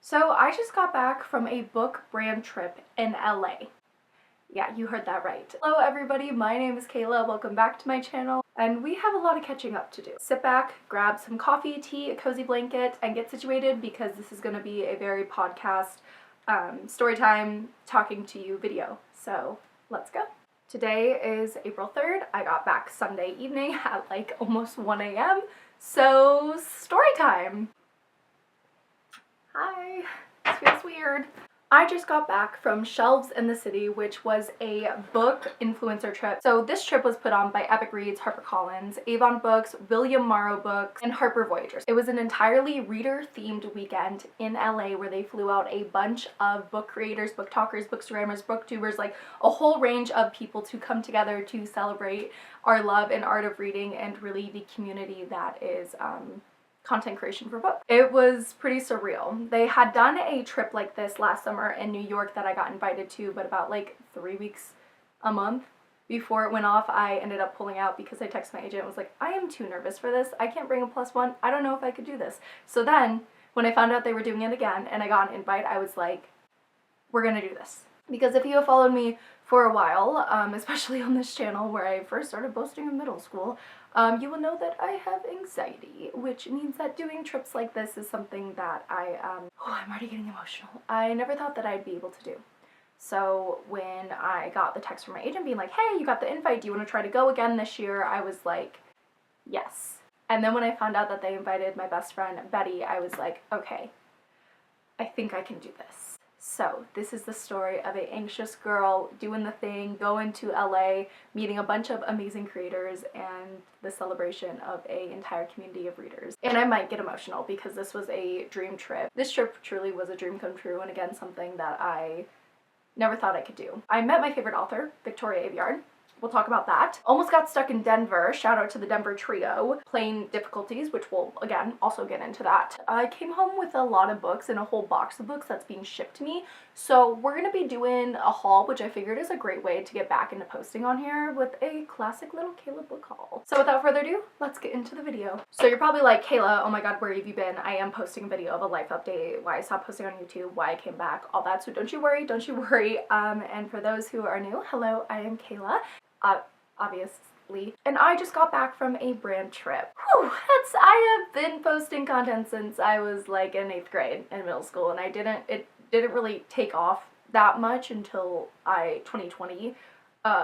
So I just got back from a book brand trip in LA. Yeah, you heard that right. Hello everybody, my name is Kayla, welcome back to my channel, and we have a lot of catching up to do. Sit back, grab some coffee, tea, a cozy blanket, and get situated because this is going to be a very podcast, story time, talking to you video. So let's go. Today is April 3rd. I got back Sunday evening at like almost 1 a.m. So story time. Hi, this feels weird. I just got back from Shelves in the City, which was a book influencer trip. So this trip was put on by Epic Reads, Harper Collins, Avon Books, Marrow Books, and Harper Voyagers. It was an entirely reader-themed weekend in LA where they flew out a bunch of book creators, book talkers, bookstagrammers, booktubers, like a whole range of people to come together to celebrate our love and art of reading and really the community that is content creation for books. It was pretty surreal. They had done a trip like this last summer in New York that I got invited to, but about like 3 weeks, a month before it went off, I ended up pulling out because I texted my agent and was like, I am too nervous for this. I can't bring a +1. I don't know if I could do this. So then when I found out they were doing it again and I got an invite, I was like, we're gonna do this. Because if you have followed me for a while, especially on this channel where I first started posting in middle school, you will know that I have anxiety, which means that doing trips like this is something that I'm already getting emotional. I never thought that I'd be able to do. So when I got the text from my agent being like, hey, you got the invite, do you want to try to go again this year? I was like, yes. And then when I found out that they invited my best friend, Betty, I was like, okay, I think I can do this. So this is the story of an anxious girl doing the thing, going to LA, meeting a bunch of amazing creators, and the celebration of an entire community of readers. And I might get emotional because this was a dream trip. This trip truly was a dream come true, and again, something that I never thought I could do. I met my favorite author, Victoria Aveyard. We'll talk about that. Almost got stuck in Denver. Shout out to the Denver trio. Plane difficulties, which we'll, again, also get into that. I came home with a lot of books and a whole box of books that's being shipped to me. So we're going to be doing a haul, which I figured is a great way to get back into posting on here with a classic little Kayla book haul. So without further ado, let's get into the video. So you're probably like, Kayla, oh my god, where have you been? I am posting a video of a life update, why I stopped posting on YouTube, why I came back, all that. So don't you worry, don't you worry. And for those who are new, hello, I am Kayla. Obviously. And I just got back from a brand trip. Whew, I have been posting content since I was like in 8th grade in middle school, and it didn't really take off that much until 2020.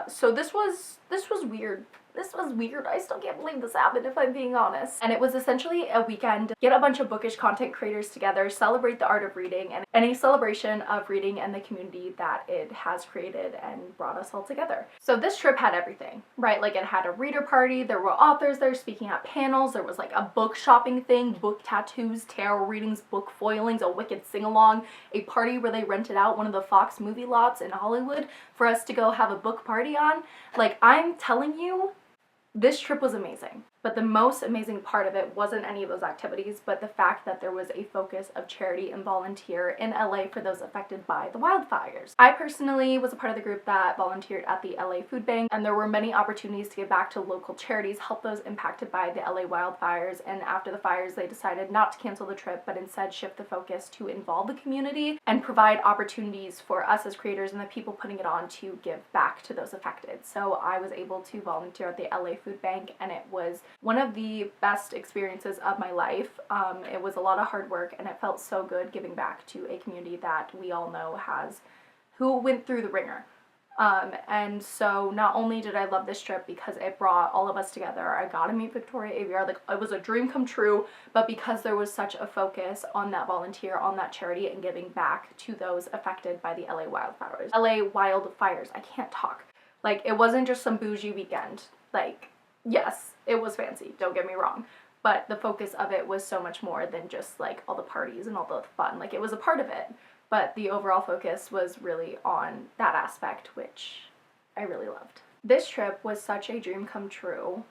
So this was weird. This was weird. I still can't believe this happened, if I'm being honest. And it was essentially a weekend, get a bunch of bookish content creators together, celebrate the art of reading, and a celebration of reading and the community that it has created and brought us all together. So this trip had everything, right? Like it had a reader party, there were authors there speaking at panels, there was like a book shopping thing, book tattoos, tarot readings, book foilings, a Wicked sing-along, a party where they rented out one of the Fox movie lots in Hollywood for us to go have a book party on. Like, I'm telling you, this trip was amazing, but the most amazing part of it wasn't any of those activities, but the fact that there was a focus of charity and volunteer in LA for those affected by the wildfires. I personally was a part of the group that volunteered at the LA Food Bank, and there were many opportunities to give back to local charities, help those impacted by the LA wildfires, and after the fires they decided not to cancel the trip, but instead shift the focus to involve the community and provide opportunities for us as creators and the people putting it on to give back to those affected. So I was able to volunteer at the LA Food Bank, and it was one of the best experiences of my life. It was a lot of hard work, and it felt so good giving back to a community that we all know who went through the ringer. And so not only did I love this trip because it brought all of us together, I got to meet Victoria Aveyard, like it was a dream come true, but because there was such a focus on that volunteer, on that charity, and giving back to those affected by the LA wildfires. LA wildfires, I can't talk. Like, it wasn't just some bougie weekend. Like, yes, it was fancy, don't get me wrong, but the focus of it was so much more than just like all the parties and all the fun. Like, it was a part of it, but the overall focus was really on that aspect, which I really loved. This trip was such a dream come true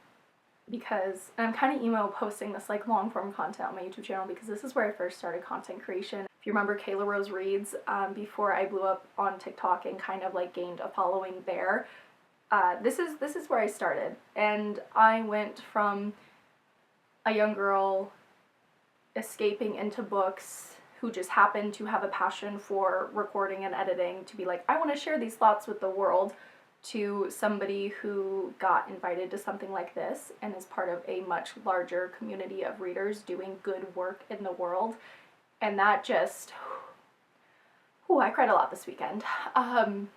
because, and I'm kind of emo posting this like long form content on my YouTube channel because this is where I first started content creation. If you remember Kayla Rose Reads, before I blew up on TikTok and kind of like gained a following there, this is where I started, and I went from a young girl escaping into books who just happened to have a passion for recording and editing to be like, I want to share these thoughts with the world, to somebody who got invited to something like this and is part of a much larger community of readers doing good work in the world. And that just, I cried a lot this weekend. I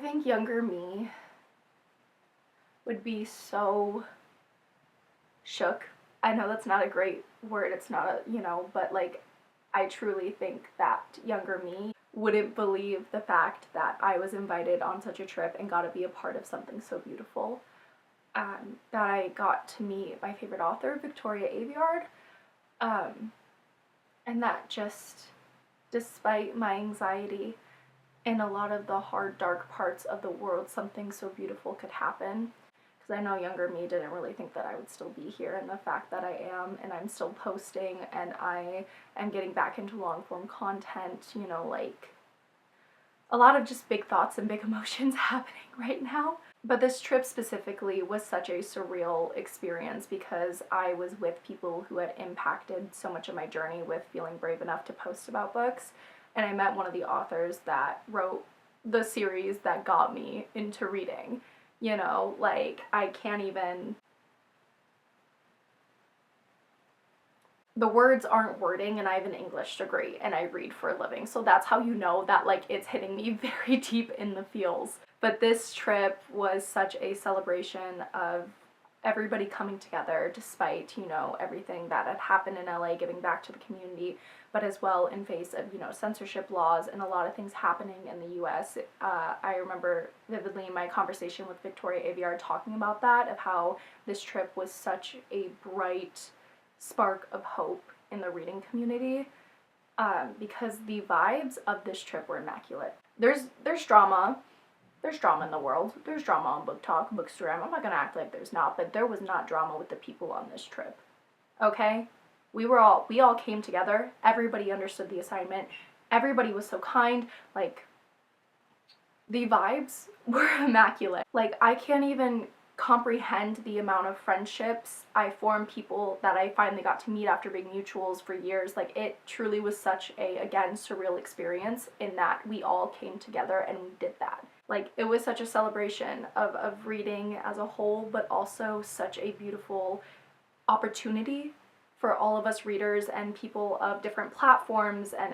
think younger me would be so shook. I know that's not a great word, it's not a, but like, I truly think that younger me wouldn't believe the fact that I was invited on such a trip and got to be a part of something so beautiful. That I got to meet my favorite author, Victoria Aveyard. And that just, despite my anxiety and a lot of the hard, dark parts of the world, something so beautiful could happen. Because I know younger me didn't really think that I would still be here, and the fact that I am, and I'm still posting, and I am getting back into long-form content, like, a lot of just big thoughts and big emotions happening right now. But this trip specifically was such a surreal experience because I was with people who had impacted so much of my journey with feeling brave enough to post about books, and I met one of the authors that wrote the series that got me into reading. Like, I can't even, the words aren't wording, and I have an English degree and I read for a living, so that's how you know that, like, it's hitting me very deep in the feels. But this trip was such a celebration of everybody coming together despite, everything that had happened in LA, giving back to the community, but as well in face of, censorship laws and a lot of things happening in the US. I remember vividly my conversation with Victoria Aveyard talking about that, of how this trip was such a bright spark of hope in the reading community, because the vibes of this trip were immaculate. There's drama. There's drama in the world. There's drama on Book Talk, Bookstagram. I'm not gonna act like there's not, but there was not drama with the people on this trip. Okay? We all came together. Everybody understood the assignment. Everybody was so kind. Like, the vibes were immaculate. Like, I can't even comprehend the amount of friendships I formed, people that I finally got to meet after being mutuals for years. Like, it truly was such a, again, surreal experience in that we all came together and we did that. Like, it was such a celebration of reading as a whole, but also such a beautiful opportunity for all of us readers and people of different platforms and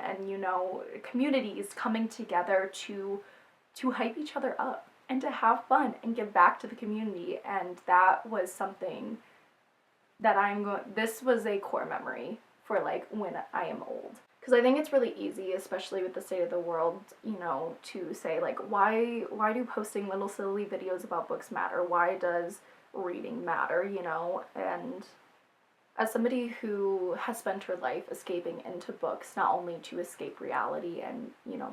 communities coming together to hype each other up and to have fun and give back to the community. And that was something that this was a core memory for, like, when I am old. Because I think it's really easy, especially with the state of the world, to say, like, why do posting little silly videos about books matter? Why does reading matter, And as somebody who has spent her life escaping into books, not only to escape reality and,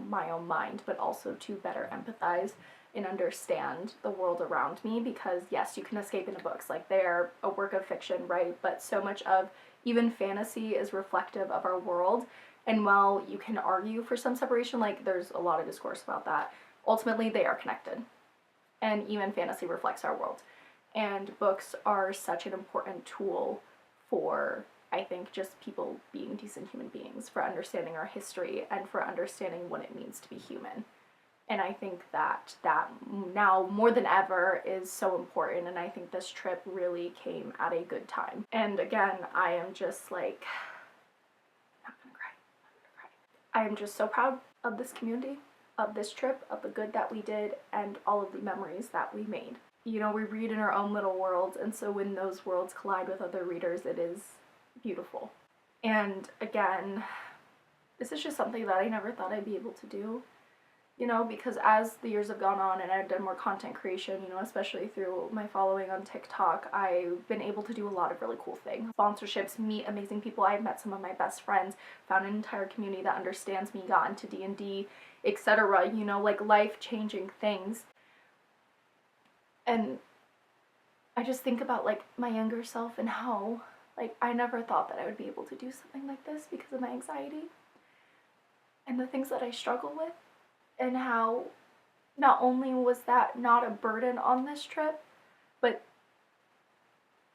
my own mind, but also to better empathize and understand the world around me, because yes, you can escape into books, like, they're a work of fiction, right? But so much of even fantasy is reflective of our world. And while you can argue for some separation, like, there's a lot of discourse about that, ultimately they are connected. And even fantasy reflects our world. And books are such an important tool for, I think, just people being decent human beings, for understanding our history and for understanding what it means to be human. And I think that now more than ever is so important, and I think this trip really came at a good time. And again, I am just like, I'm not gonna cry. I am just so proud of this community, of this trip, of the good that we did, and all of the memories that we made. We read in our own little worlds, and so when those worlds collide with other readers, it is beautiful. And again, this is just something that I never thought I'd be able to do. Because as the years have gone on and I've done more content creation, especially through my following on TikTok, I've been able to do a lot of really cool things. Sponsorships, meet amazing people. I've met some of my best friends, found an entire community that understands me, got into D&D, etc., like, life-changing things. And I just think about, like, my younger self and how, like, I never thought that I would be able to do something like this because of my anxiety and the things that I struggle with. And how not only was that not a burden on this trip, but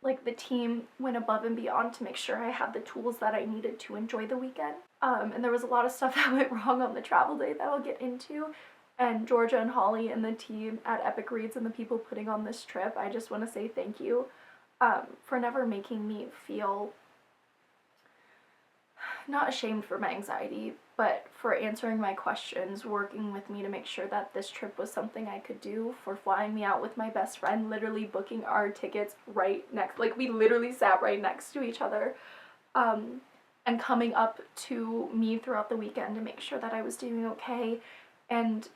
like the team went above and beyond to make sure I had the tools that I needed to enjoy the weekend. And there was a lot of stuff that went wrong on the travel day that I'll get into. And Georgia and Holly and the team at Epic Reads and the people putting on this trip, I just want to say thank you for never making me feel not ashamed for my anxiety, but for answering my questions, working with me to make sure that this trip was something I could do, for flying me out with my best friend, literally booking our tickets right next, like we literally sat right next to each other, and coming up to me throughout the weekend to make sure that I was doing okay. And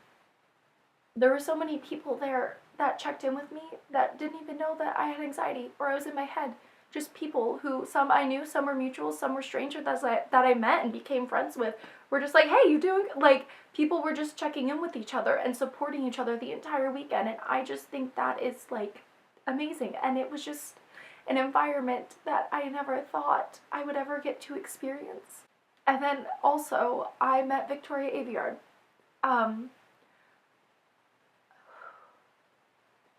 there were so many people there that checked in with me that didn't even know that I had anxiety or I was in my head. Just people who, some I knew, some were mutual, some were strangers that I met and became friends with, were just like, hey, you doing, like, people were just checking in with each other and supporting each other the entire weekend, and I just think that is, like, amazing. And it was just an environment that I never thought I would ever get to experience. And then also, I met Victoria Aveyard.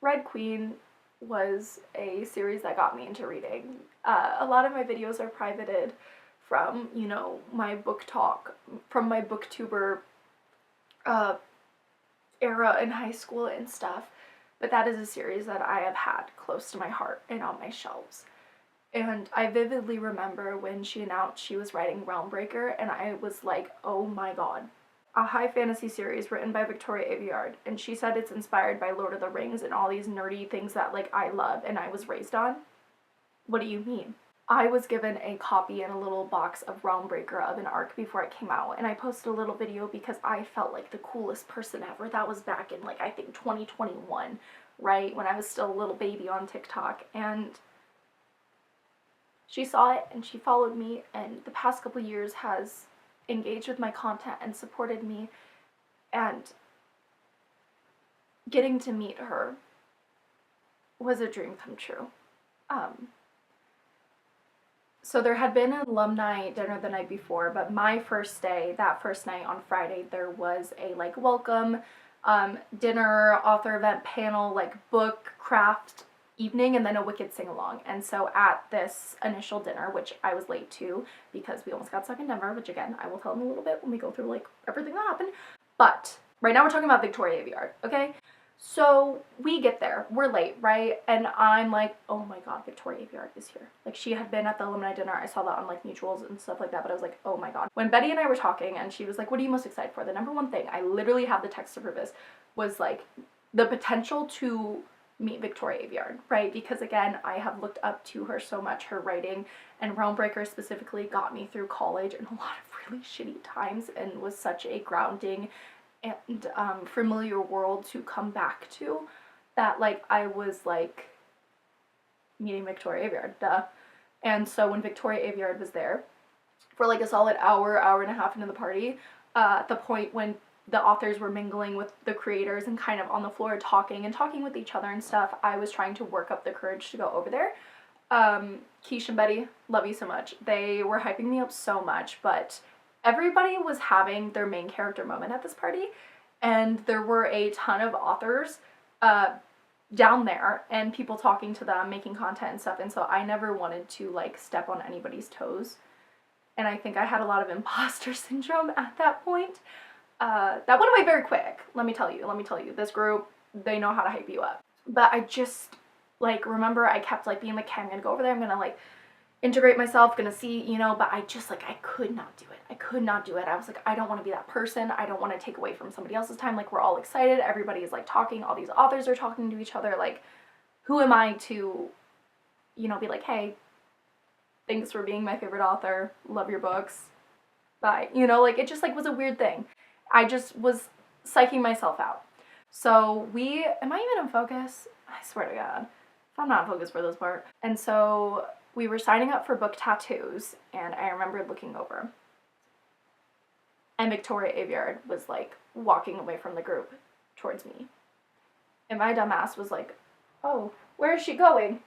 Red Queen was a series that got me into reading. A lot of my videos are privated from, you know, my book talk, from my booktuber era in high school and stuff, but that is a series that I have had close to my heart and on my shelves. And I vividly remember when she announced she was writing Realmbreaker, and I was like, oh my god. A high fantasy series written by Victoria Aveyard, and she said it's inspired by Lord of the Rings and all these nerdy things that, like, I love and I was raised on. What do you mean? I was given a copy in a little box of Realmbreaker of an arc before it came out, and I posted a little video because I felt like the coolest person ever. That was back in, like, I think 2021, right, when I was still a little baby on TikTok, and she saw it and she followed me, and the past couple years has engaged with my content and supported me, and getting to meet her was a dream come true. So there had been an alumni dinner the night before, but my first day, that first night on Friday, there was a, like, welcome dinner, author event, panel, like, book craft evening, and then a Wicked sing-along. And so at this initial dinner, which I was late to because we almost got stuck in Denver, which again, I will tell them a little bit when we go through, like, everything that happened. But right now we're talking about Victoria Aveyard, okay? So we get there, we're late, right? And I'm like, oh my god, Victoria Aveyard is here. Like, she had been at the alumni dinner. I saw that on, like, mutuals and stuff like that, but I was like, oh my god. When Betty and I were talking and she was like, what are you most excited for? The number one thing, I literally have the text of her this, was like the potential to meet Victoria Aveyard, right? Because again, I have looked up to her so much. Her writing and Realmbreaker specifically got me through college and a lot of really shitty times, and was such a grounding and familiar world to come back to, that, like, I was like meeting Victoria Aveyard, duh. And so when Victoria Aveyard was there for like a solid hour and a half into the party, at the point when the authors were mingling with the creators and kind of on the floor talking with each other and stuff, I was trying to work up the courage to go over there. Keish and Betty, love you so much. They were hyping me up so much, but everybody was having their main character moment at this party, and there were a ton of authors down there and people talking to them, making content and stuff, and so I never wanted to, like, step on anybody's toes. And I think I had a lot of imposter syndrome at that point. That went away very quick, let me tell you. This group, they know how to hype you up. But I just, like, remember I kept, like, being like, okay, I'm gonna go over there, I'm gonna, like, integrate myself, gonna see, you know, but I just, like, I could not do it. I was like, I don't want to be that person. I don't want to take away from somebody else's time. Like, we're all excited. Everybody is, like, talking. All these authors are talking to each other. Like, who am I to, you know, be like, hey, thanks for being my favorite author. Love your books. Bye. You know, like, it just, like, was a weird thing. I just was psyching myself out. So am I even in focus? I swear to God. If I'm not in focus for this part. And so we were signing up for book tattoos, and I remember looking over, and Victoria Aveyard was, like, walking away from the group towards me. And my dumb ass was like, oh, where is she going?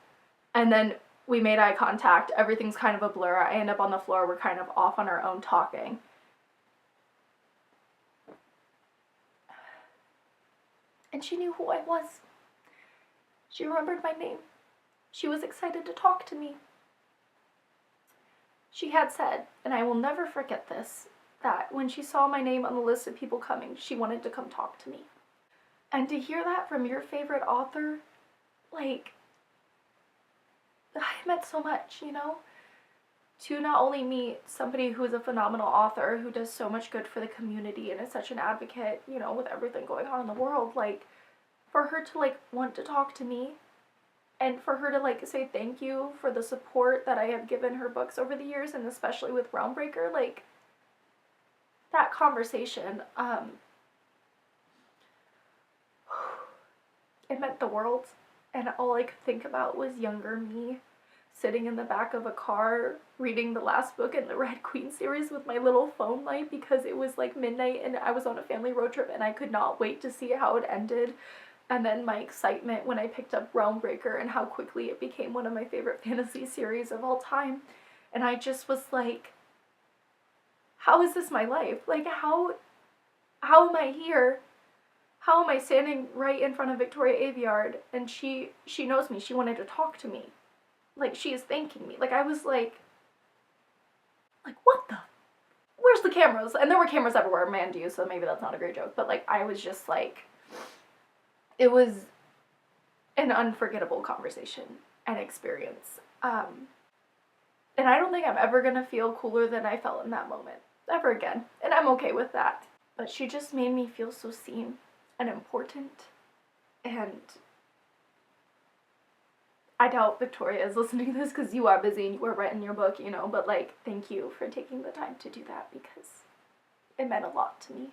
And then we made eye contact. Everything's kind of a blur. I end up on the floor. We're kind of off on our own talking. And she knew who I was. She remembered my name. she was excited to talk to me. She had said, and I will never forget this, that when she saw my name on the list of people coming, she wanted to come talk to me. And to hear that from your favorite author, like, it meant so much, you know? To not only meet somebody who is a phenomenal author, who does so much good for the community and is such an advocate, you know, with everything going on in the world, like, for her to, like, want to talk to me, and for her to, like, say thank you for the support that I have given her books over the years, and especially with Realmbreaker, like, that conversation, it meant the world, and all I could think about was younger me, sitting in the back of a car, reading the last book in the Red Queen series with my little phone light, because it was, like, midnight, and I was on a family road trip, and I could not wait to see how it ended. And then my excitement when I picked up Realmbreaker and how quickly it became one of my favorite fantasy series of all time. And I just was like, how is this my life? Like, how am I here? How am I standing right in front of Victoria Aveyard, and she knows me, she wanted to talk to me. Like, she is thanking me. Like, I was like, what the? Where's the cameras? And there were cameras everywhere, man, you, so maybe that's not a great joke. But, like, I was just like, it was an unforgettable conversation and experience. And I don't think I'm ever gonna feel cooler than I felt in that moment, ever again. And I'm okay with that. But she just made me feel so seen and important. And I doubt Victoria is listening to this because you are busy and you are writing your book, you know, but, like, thank you for taking the time to do that because it meant a lot to me.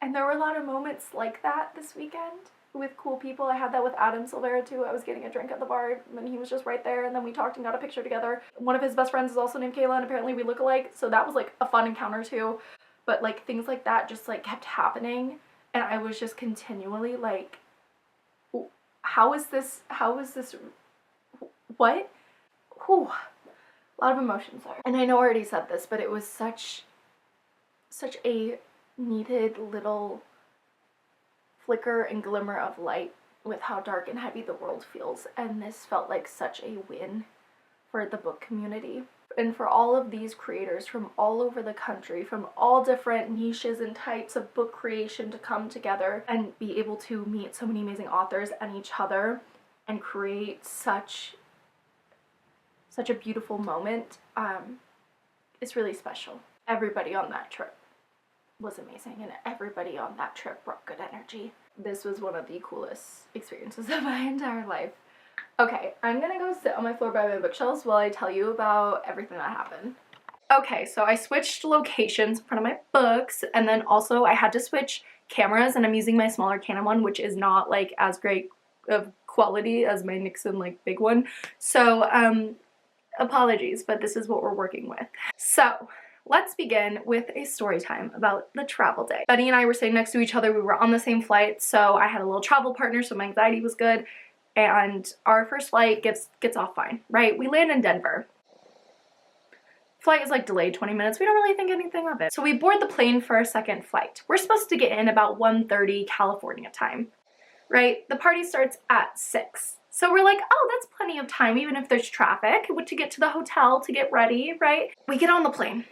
And there were a lot of moments like that this weekend with cool people. I had that with Adam Silvera too. I was getting a drink at the bar and he was just right there, and then we talked and got a picture together. One of his best friends is also named Kayla, and apparently we look alike, so that was, like, a fun encounter too. But, like, things like that just, like, kept happening, and I was just continually like, how is this, what? Whew. A lot of emotions there. And I know I already said this, but it was such a needed little flicker and glimmer of light with how dark and heavy the world feels, and this felt like such a win for the book community and for all of these creators from all over the country, from all different niches and types of book creation, to come together and be able to meet so many amazing authors and each other and create such a beautiful moment. It's really special. Everybody on that trip was amazing, and everybody on that trip brought good energy. This was one of the coolest experiences of my entire life. Okay, I'm gonna go sit on my floor by my bookshelves while I tell you about everything that happened. Okay, so I switched locations in front of my books, and then also I had to switch cameras, and I'm using my smaller Canon one, which is not, like, as great of quality as my Nixon, like, big one. So, apologies, but this is what we're working with. So, let's begin with a story time about the travel day. Betty and I were sitting next to each other. We were on the same flight, so I had a little travel partner, so my anxiety was good. And our first flight gets off fine, right? We land in Denver. Flight is, like, delayed 20 minutes. We don't really think anything of it. So we board the plane for our second flight. We're supposed to get in about 1:30 California time, right? The party starts at 6. So we're like, oh, that's plenty of time, even if there's traffic, to get to the hotel, to get ready, right? We get on the plane.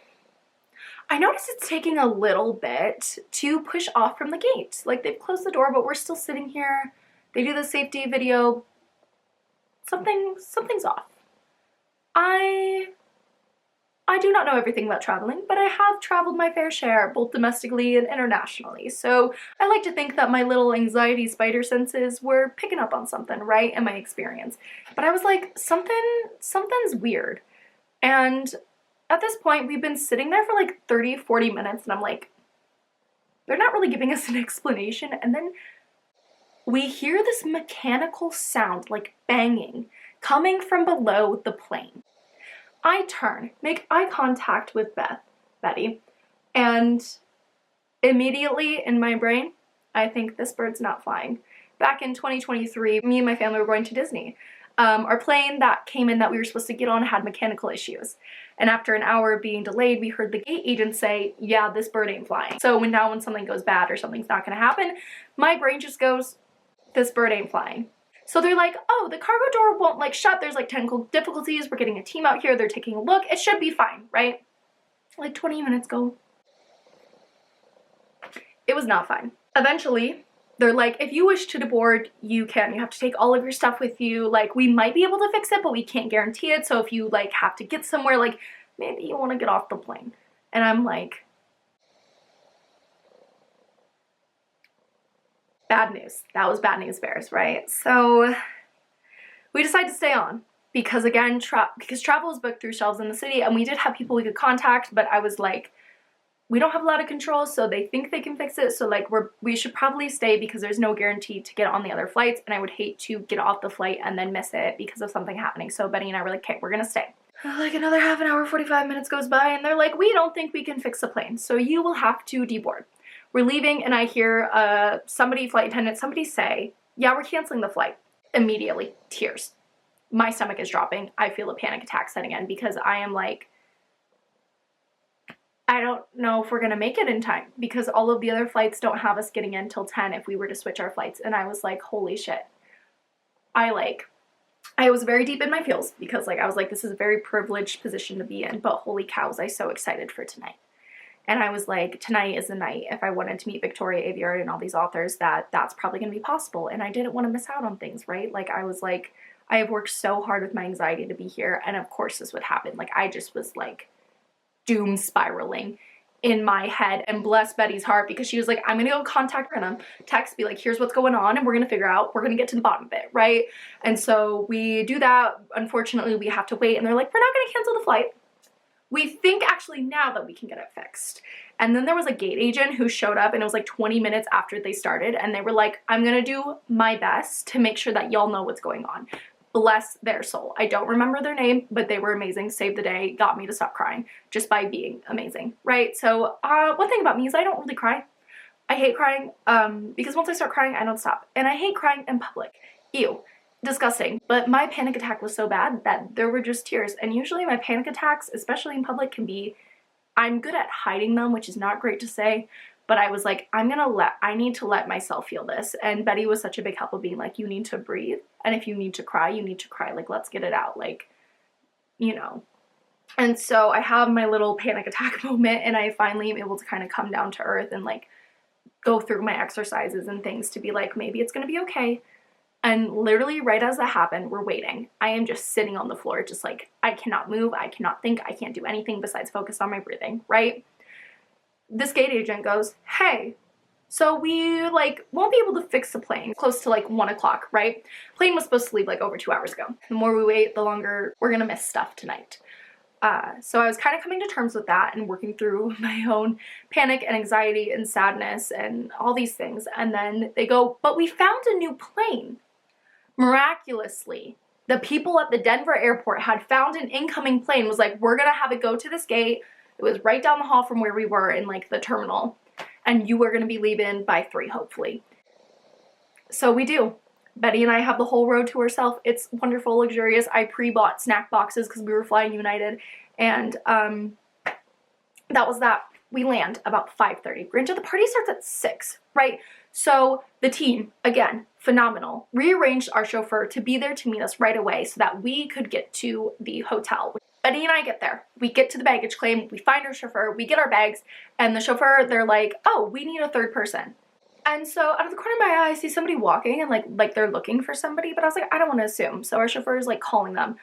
I notice it's taking a little bit to push off from the gate. Like, they've closed the door, but we're still sitting here. They do the safety video. Something's off. I do not know everything about traveling, but I have traveled my fair share, both domestically and internationally. So I like to think that my little anxiety spider senses were picking up on something, right, in my experience. But I was like, something's weird. And at this point, we've been sitting there for like 30, 40 minutes, and I'm like, they're not really giving us an explanation. And then we hear this mechanical sound, like banging, coming from below the plane. I turn, make eye contact with Betty, and immediately in my brain, I think this bird's not flying. Back in 2023, me and my family were going to Disney. Our plane that came in that we were supposed to get on had mechanical issues. And after an hour of being delayed, we heard the gate agent say, yeah, this bird ain't flying. So when something goes bad or something's not gonna happen, my brain just goes, this bird ain't flying. So they're like, oh, the cargo door won't like shut. There's like technical difficulties. We're getting a team out here. They're taking a look. It should be fine, right? Like 20 minutes go. It was not fine. Eventually, they're like, if you wish to deboard, you can. You have to take all of your stuff with you. Like, we might be able to fix it, but we can't guarantee it. So if you like have to get somewhere, like maybe you want to get off the plane. And I'm like, bad news. That was bad news bears, right? So we decided to stay on because again, because travel was booked through Shelves in the City, and we did have people we could contact, but I was like, we don't have a lot of control, so they think they can fix it, so like we should probably stay because there's no guarantee to get on the other flights, and I would hate to get off the flight and then miss it because of something happening. So Betty and I were like, okay, we're gonna stay. Like another half an hour, 45 minutes goes by, and they're like, we don't think we can fix the plane, so you will have to deboard. We're leaving, and I hear flight attendant, somebody say, yeah, we're canceling the flight. Immediately, tears. My stomach is dropping. I feel a panic attack setting in because I am like, I don't know if we're gonna make it in time because all of the other flights don't have us getting in till 10 if we were to switch our flights. And I was like, holy shit. I was very deep in my feels because like I was like, this is a very privileged position to be in, but holy cow, was I so excited for tonight. And I was like, tonight is the night. If I wanted to meet Victoria Aveyard and all these authors, that's probably gonna be possible. And I didn't want to miss out on things, right? Like I was like, I have worked so hard with my anxiety to be here, and of course this would happen. Like I just was like doom spiraling in my head, and bless Betty's heart because she was like, I'm gonna go contact her and text, be like, here's what's going on, and we're gonna figure out, we're gonna get to the bottom of it, right? And so we do that. Unfortunately, we have to wait, and they're like, we're not gonna cancel the flight. We think actually now that we can get it fixed. And then there was a gate agent who showed up, and it was like 20 minutes after they started, and they were like, I'm gonna do my best to make sure that y'all know what's going on. Bless their soul. I don't remember their name, but they were amazing. Saved the day, got me to stop crying just by being amazing, right? So one thing about me is I don't really cry. I hate crying because once I start crying, I don't stop. And I hate crying in public. Ew. Disgusting. But my panic attack was so bad that there were just tears. And usually my panic attacks, especially in public, can be, I'm good at hiding them, which is not great to say. But I was like, I need to let myself feel this. And Betty was such a big help of being like, you need to breathe. And if you need to cry, you need to cry. Like, let's get it out. Like, you know. And so I have my little panic attack moment, and I finally am able to kind of come down to earth and like go through my exercises and things to be like, maybe it's going to be okay. And literally right as that happened, we're waiting. I am just sitting on the floor, just like, I cannot move. I cannot think. I can't do anything besides focus on my breathing, right? This gate agent goes, hey, so we like won't be able to fix the plane close to like 1 o'clock, right? Plane was supposed to leave like over 2 hours ago. The more we wait, the longer we're gonna miss stuff tonight. So I was kind of coming to terms with that and working through my own panic and anxiety and sadness and all these things. And then they go, but we found a new plane. Miraculously, the people at the Denver airport had found an incoming plane, was like, we're gonna have it go to this gate. It was right down the hall from where we were in like the terminal, and you were gonna be leaving by 3, hopefully. So we do. Betty and I have the whole road to ourselves. It's wonderful, luxurious. I pre-bought snack boxes because we were flying United, and that was that. We land about 5:30. Granted, the party starts at 6, right? So the team, again, phenomenal, rearranged our chauffeur to be there to meet us right away so that we could get to the hotel. Betty and I get there. We get to the baggage claim. We find our chauffeur. We get our bags. And the chauffeur, they're like, oh, we need a third person. And so out of the corner of my eye, I see somebody walking and like they're looking for somebody. But I was like, I don't want to assume. So our chauffeur is like calling them.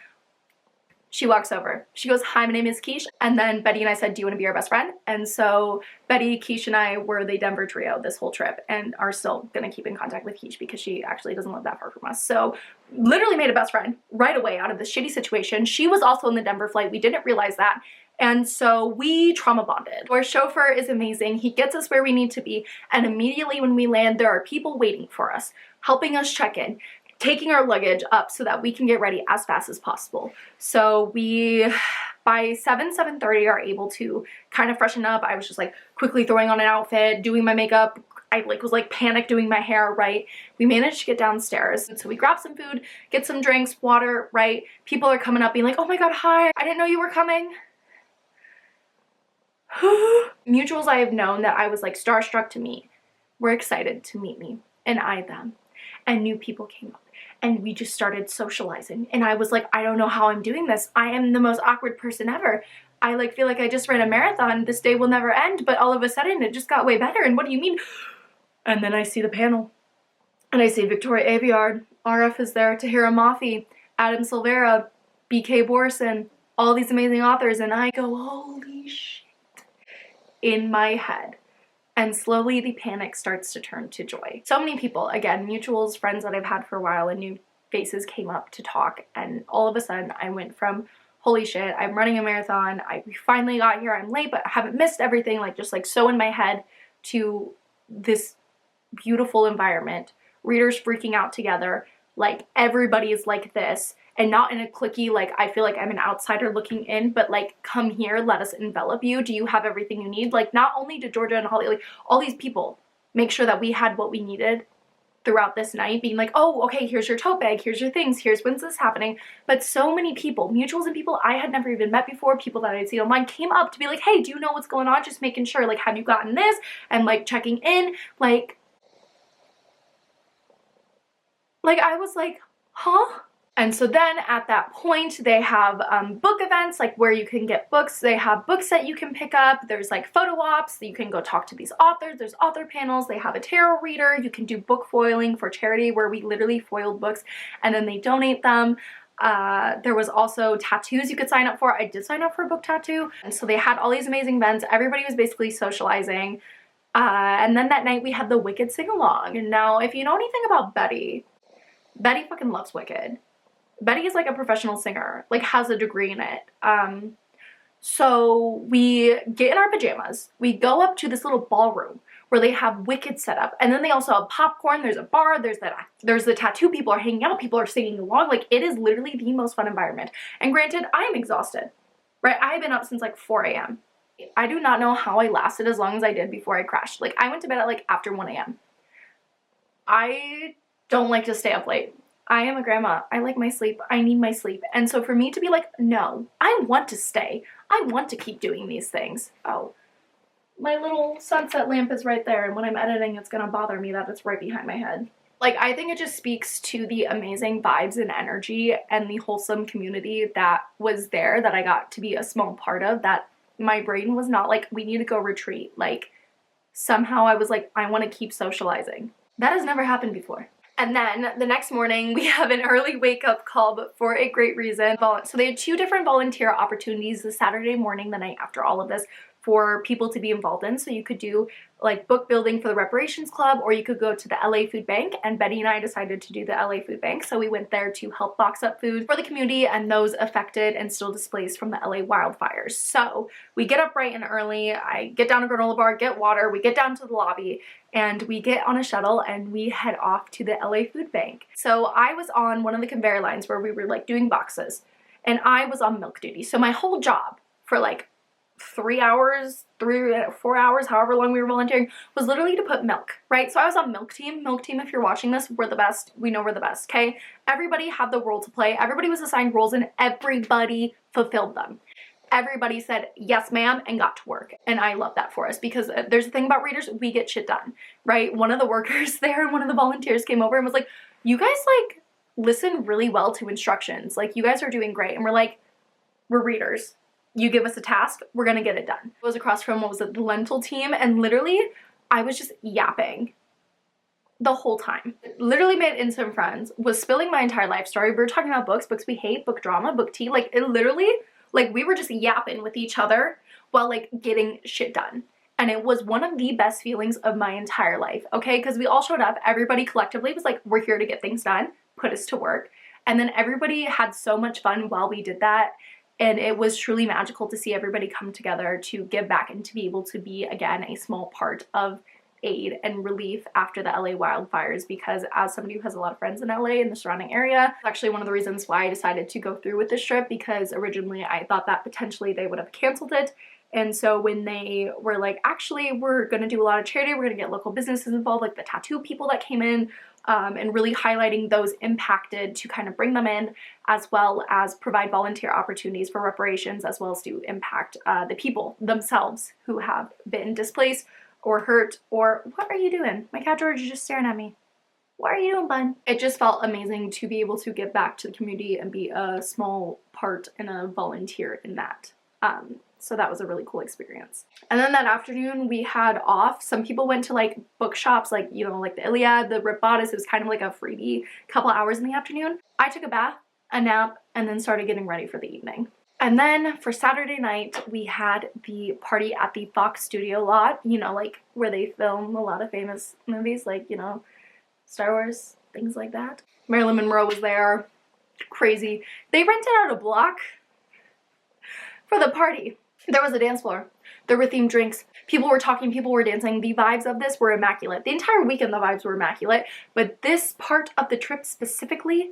She walks over. She goes, hi, my name is Quiche. And then Betty and I said, do you want to be our best friend? And so Betty, Quiche, and I were the Denver trio this whole trip and are still going to keep in contact with Quiche because she actually doesn't live that far from us. So literally made a best friend right away out of this shitty situation. She was also in the Denver flight. We didn't realize that. And so we trauma bonded. Our chauffeur is amazing. He gets us where we need to be. And immediately when we land, there are people waiting for us, helping us check in, taking our luggage up so that we can get ready as fast as possible. So we, by 7:30 are able to kind of freshen up. I was just like quickly throwing on an outfit, doing my makeup. I was like panicked doing my hair, right? We managed to get downstairs. And so we grab some food, get some drinks, water, right? People are coming up being like, oh my God, hi, I didn't know you were coming. Mutuals I have known that I was like starstruck to meet were excited to meet me, and I them. and new people came up. And we just started socializing. And I was like, I don't know how I'm doing this. I am the most awkward person ever. I like feel like I just ran a marathon. This day will never end. But all of a sudden it just got way better. And what do you mean? And then I see the panel. And I see Victoria Aveyard. RF is there. Tahira Mafi. Adam Silvera. B.K. Borson. All these amazing authors. And I go, holy shit. In my head. And slowly the panic starts to turn to joy. So many people, again, mutuals, friends that I've had for a while, and new faces came up to talk. And all of a sudden I went from, holy shit, I'm running a marathon. We finally got here. I'm late, but I haven't missed everything. Like just like so in my head, to this beautiful environment. Readers freaking out together. Like everybody is like this. And not in a cliquey, like, I feel like I'm an outsider looking in, but like, come here, let us envelop you. Do you have everything you need? Like, not only did Georgia and Holly, like, all these people make sure that we had what we needed throughout this night, being like, oh, okay, here's your tote bag, here's your things, here's when's this happening. But so many people, mutuals and people I had never even met before, people that I'd seen online, came up to be like, hey, do you know what's going on? Just making sure, like, have you gotten this? And like, checking in, like I was like, huh? And so then at that point, they have book events, like where you can get books. They have books that you can pick up. There's like photo ops. You can go talk to these authors. There's author panels. They have a tarot reader. You can do book foiling for charity, where we literally foiled books and then they donate them. There was also tattoos you could sign up for. I did sign up for a book tattoo. And so they had all these amazing events. Everybody was basically socializing. And then that night we had the Wicked sing-along. And now if you know anything about Betty fucking loves Wicked. Betty is like a professional singer, like has a degree in it. So we get in our pajamas, we go up to this little ballroom where they have Wicked set up, and then they also have popcorn, there's a bar, there's the tattoo, people are hanging out, people are singing along, like it is literally the most fun environment. And granted, I am exhausted, right? I've been up since like 4 a.m. I do not know how I lasted as long as I did before I crashed. Like I went to bed at like after 1 a.m. I don't like to stay up late. I am a grandma. I like my sleep. I need my sleep. And so for me to be like, no, I want to stay. I want to keep doing these things. Oh, my little sunset lamp is right there. And when I'm editing, it's going to bother me that it's right behind my head. Like, I think it just speaks to the amazing vibes and energy and the wholesome community that was there, that I got to be a small part of, that my brain was not like, we need to go retreat. Like, somehow I was like, I want to keep socializing. That has never happened before. And then the next morning we have an early wake up call, but for a great reason. So they had 2 different volunteer opportunities the Saturday morning, the night after all of this, for people to be involved in. So you could do like book building for the reparations club, or you could go to the LA Food Bank, and Betty and I decided to do the LA Food Bank. So we went there to help box up food for the community and those affected and still displaced from the LA wildfires. So we get up bright and early, I get down to granola bar, get water, we get down to the lobby, and we get on a shuttle and we head off to the LA Food Bank. So I was on one of the conveyor lines where we were like doing boxes, and I was on milk duty. So my whole job for like 4 hours, however long we were volunteering, was literally to put milk, right? So I was on milk team. Milk team, if you're watching this, we're the best. We know we're the best, okay? Everybody had the role to play. Everybody was assigned roles and everybody fulfilled them. Everybody said, yes, ma'am, and got to work. And I love that for us, because there's a thing about readers, we get shit done, right? One of the workers there and one of the volunteers came over and was like, you guys like listen really well to instructions. Like, you guys are doing great. And we're like, we're readers. You give us a task, we're gonna get it done. I was across from, what was it, the lentil team, and literally I was just yapping the whole time. Literally made instant friends, was spilling my entire life story. We were talking about books we hate, book drama, book tea, like it literally, like we were just yapping with each other while like getting shit done. And it was one of the best feelings of my entire life, okay? Because we all showed up, everybody collectively was like, we're here to get things done, put us to work. And then everybody had so much fun while we did that. And it was truly magical to see everybody come together to give back and to be able to be, again, a small part of aid and relief after the LA wildfires, because as somebody who has a lot of friends in LA and the surrounding area, it's actually one of the reasons why I decided to go through with this trip, because originally I thought that potentially they would have canceled it. And so when they were like, actually, we're going to do a lot of charity, we're going to get local businesses involved, like the tattoo people that came in, and really highlighting those impacted to kind of bring them in, as well as provide volunteer opportunities for reparations, as well as to impact the people themselves who have been displaced or hurt, or what are you doing? My cat George is just staring at me. What are you doing, bud? It just felt amazing to be able to give back to the community and be a small part and a volunteer in that. So that was a really cool experience. And then that afternoon we had off. Some people went to like bookshops, like, you know, like the Iliad, the Rip Bodice. It was kind of like a freebie couple hours in the afternoon. I took a bath, a nap, and then started getting ready for the evening. And then for Saturday night, we had the party at the Fox Studio lot, you know, like where they film a lot of famous movies, like, you know, Star Wars, things like that. Marilyn Monroe was there. Crazy. They rented out a block for the party. There was a dance floor. There were themed drinks. People were talking, people were dancing. The vibes of this were immaculate. The entire weekend the vibes were immaculate, but this part of the trip specifically,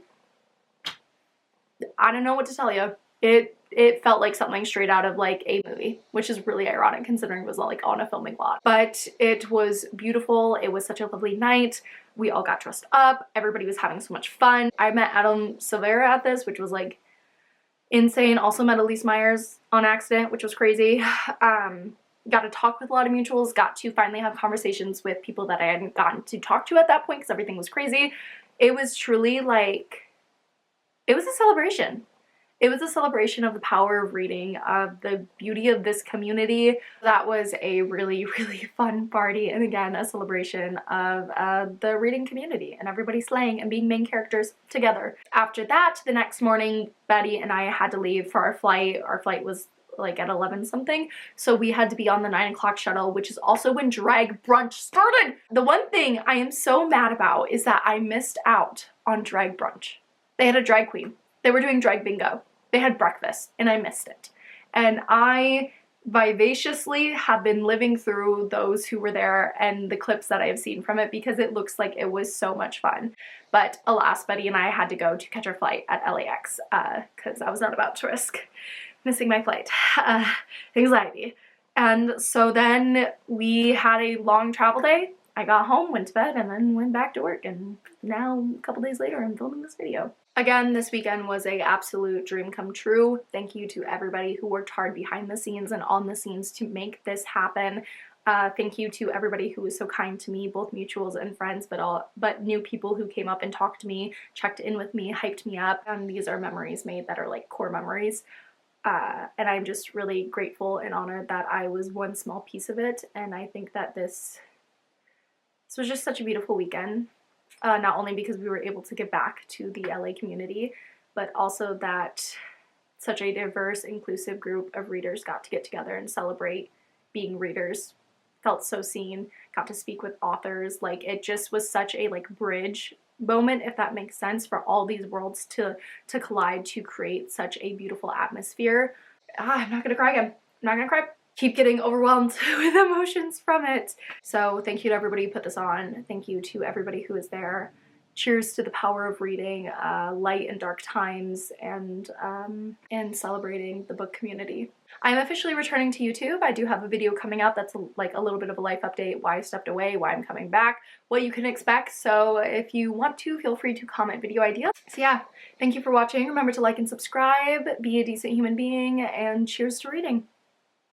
I don't know what to tell you. It felt like something straight out of like a movie, which is really ironic considering it was like on a filming lot. But it was beautiful. It was such a lovely night. We all got dressed up. Everybody was having so much fun. I met Adam Silvera at this, which was like insane. Also met Elise Myers on accident, which was crazy. Got to talk with a lot of mutuals. Got to finally have conversations with people that I hadn't gotten to talk to at that point because everything was crazy. It was truly like, it was a celebration. It was a celebration of the power of reading, of the beauty of this community. That was a really, really fun party, and again, a celebration of the reading community and everybody slaying and being main characters together. After that, the next morning, Betty and I had to leave for our flight. Our flight was like at 11 something, so we had to be on the 9 o'clock shuttle, which is also when drag brunch started. The one thing I am so mad about is that I missed out on drag brunch. They had a drag queen. They were doing drag bingo. They had breakfast and I missed it. And I vivaciously have been living through those who were there and the clips that I have seen from it because it looks like it was so much fun. But alas, Betty and I had to go to catch our flight at LAX because I was not about to risk missing my flight. Anxiety. And so then we had a long travel day. I got home, went to bed, and then went back to work, and now a couple days later I'm filming this video. Again, this weekend was an absolute dream come true. Thank you to everybody who worked hard behind the scenes and on the scenes to make this happen. Thank you to everybody who was so kind to me, both mutuals and friends, but new people who came up and talked to me, checked in with me, hyped me up, and these are memories made that are like core memories. And I'm just really grateful and honored that I was one small piece of it, and I think that this was just such a beautiful weekend. Not only because we were able to give back to the LA community, but also that such a diverse, inclusive group of readers got to get together and celebrate being readers. Felt so seen, got to speak with authors. Like, it just was such a like bridge moment, if that makes sense, for all these worlds to collide to create such a beautiful atmosphere. I'm not gonna cry again. I'm not gonna cry. Keep getting overwhelmed with emotions from it. So thank you to everybody who put this on. Thank you to everybody who is there. Cheers to the power of reading, light and dark times, and celebrating the book community. I'm officially returning to YouTube. I do have a video coming out that's like a little bit of a life update, why I stepped away, why I'm coming back, what you can expect. So if you want to, feel free to comment video ideas. So yeah, thank you for watching. Remember to like and subscribe, be a decent human being, and cheers to reading.